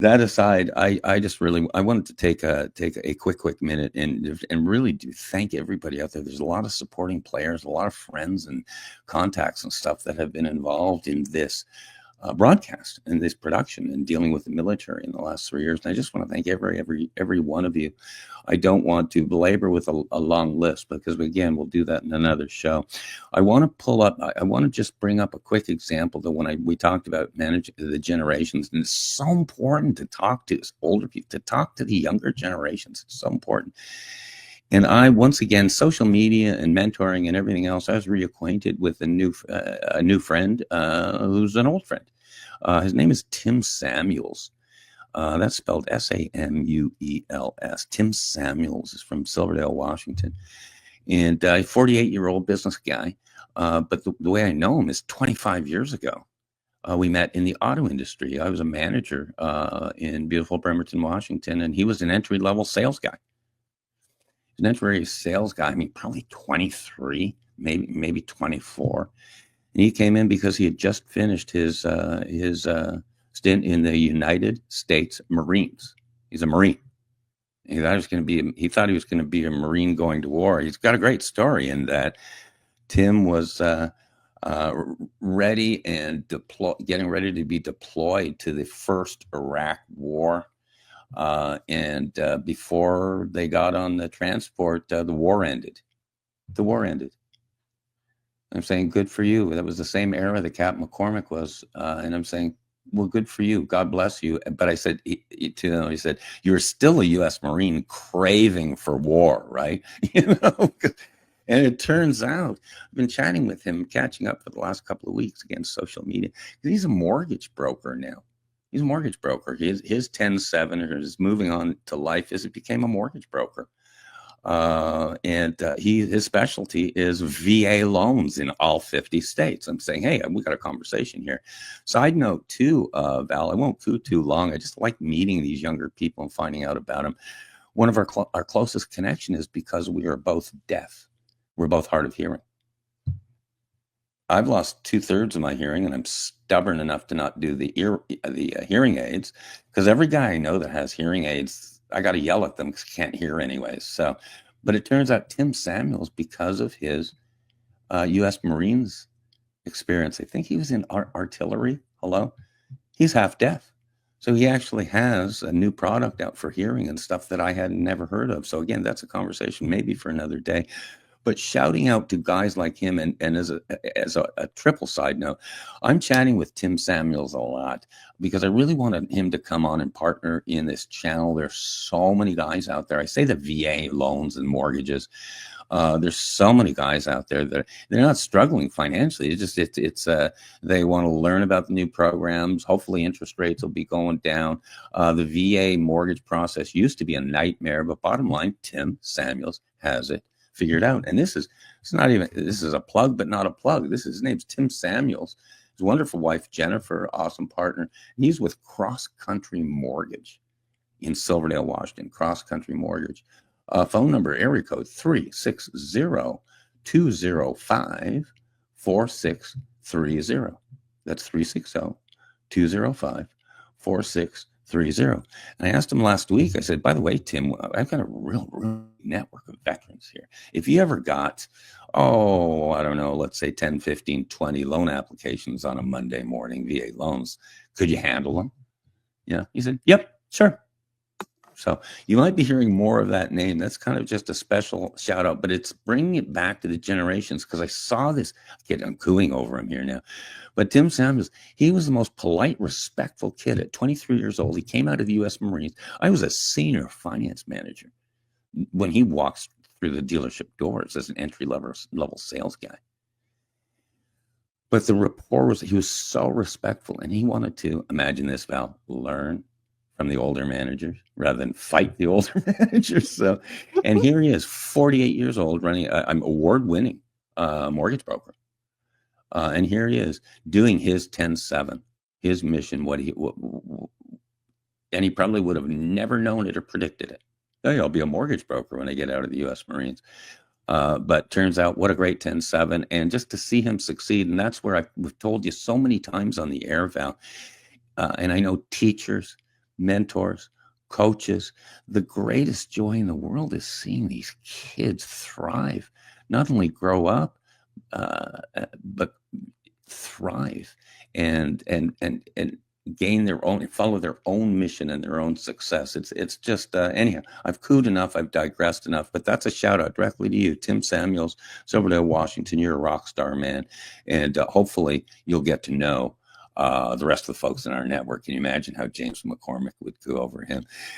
That aside, I just really I wanted to take a quick minute and really do thank everybody out there. There's a lot of supporting players, a lot of friends and contacts and stuff that have been involved in this broadcast and this production and dealing with the military in the last 3 years. And I just want to thank every one of you. I don't want to belabor with a long list because again, we'll do that in another show. I want to pull up. I want to just bring up a quick example that when we talked about managing the generations, and it's so important to talk to older people, to talk to the younger generations. It's so important. And I, once again, social media and mentoring and everything else, I was reacquainted with a new friend who's an old friend. His name is Tim Samuels. That's spelled Samuels. Tim Samuels is from Silverdale, Washington. And a 48-year-old business guy. But the way I know him is 25 years ago. We met in the auto industry. I was a manager in beautiful Bremerton, Washington, and he was an entry-level sales guy. An entry sales guy, I mean, probably 23, maybe 24. And he came in because he had just finished his stint in the United States Marines. He's a Marine. He thought he was going to be a Marine going to war. He's got a great story in that Tim was ready and getting ready to be deployed to the first Iraq war. And before they got on the transport, the war ended. The war ended. I'm saying, good for you. That was the same era that Cap McCormick was. And I'm saying, well, good for you. God bless you. But I said, he said, you're still a U.S. Marine craving for war, right? And it turns out, I've been chatting with him, catching up for the last couple of weeks against social media. He's a mortgage broker now. He's a mortgage broker. His 10-7 or his moving on to life is it became a mortgage broker. His specialty is VA loans in all 50 states. I'm saying, hey, we got a conversation here. Side note too, Val, I won't go too long. I just like meeting these younger people and finding out about them. One of our closest connection is because we are both deaf. We're both hard of hearing. I've lost 2/3 of my hearing, and I'm stubborn enough to not do the hearing aids, because every guy I know that has hearing aids, I got to yell at them because I can't hear anyways. So, but it turns out Tim Samuels, because of his U.S. Marines experience, I think he was in artillery. Hello, he's half deaf, so he actually has a new product out for hearing and stuff that I had never heard of. So again, that's a conversation maybe for another day. But shouting out to guys like him, and as a triple side note, I'm chatting with Tim Samuels a lot because I really wanted him to come on and partner in this channel. There's so many guys out there. I say the VA loans and mortgages. There's so many guys out there that they're not struggling financially. It's just they want to learn about the new programs. Hopefully, interest rates will be going down. The VA mortgage process used to be a nightmare, but bottom line, Tim Samuels has it figured out. And this is a plug, but not a plug. His name's Tim Samuels. His wonderful wife, Jennifer, awesome partner. And he's with Cross Country Mortgage in Silverdale, Washington. Cross Country Mortgage. Phone number, area code 360-205-4630. That's 360-205-4630. And I asked him last week, I said, by the way, Tim, I've got a real network of veterans here. If you ever got, I don't know, let's say 10, 15, 20 loan applications on a Monday morning, VA loans, could you handle them? Yeah. He said, yep, sure. So you might be hearing more of that name. That's kind of just a special shout out, but it's bringing it back to the generations, because I saw this kid. I'm cooing over him here now. But Tim Samuels, he was the most polite, respectful kid at 23 years old. He came out of the U.S. Marines. I was a senior finance manager when he walks through the dealership doors as an entry-level sales guy. But the rapport he was so respectful, and he wanted to, imagine this, Val, learn from the older managers rather than fight the older managers. So, and here he is, 48 years old, running, I'm award-winning mortgage broker. And here he is doing his 10-7, his mission, and he probably would have never known it or predicted it. Hey, I'll be a mortgage broker when I get out of the U.S. Marines. But turns out, what a great 10-7. And just to see him succeed, and that's where I've told you so many times on the air, Val, and I know teachers, mentors, coaches. The greatest joy in the world is seeing these kids thrive, not only grow up, but thrive and gain their own, follow their own mission and their own success. It's just anyhow. I've cooed enough. I've digressed enough. But that's a shout out directly to you, Tim Samuels, Silverdale, Washington. You're a rock star, man, and hopefully you'll get to know the rest of the folks in our network. Can you imagine how James McCormick would go over him?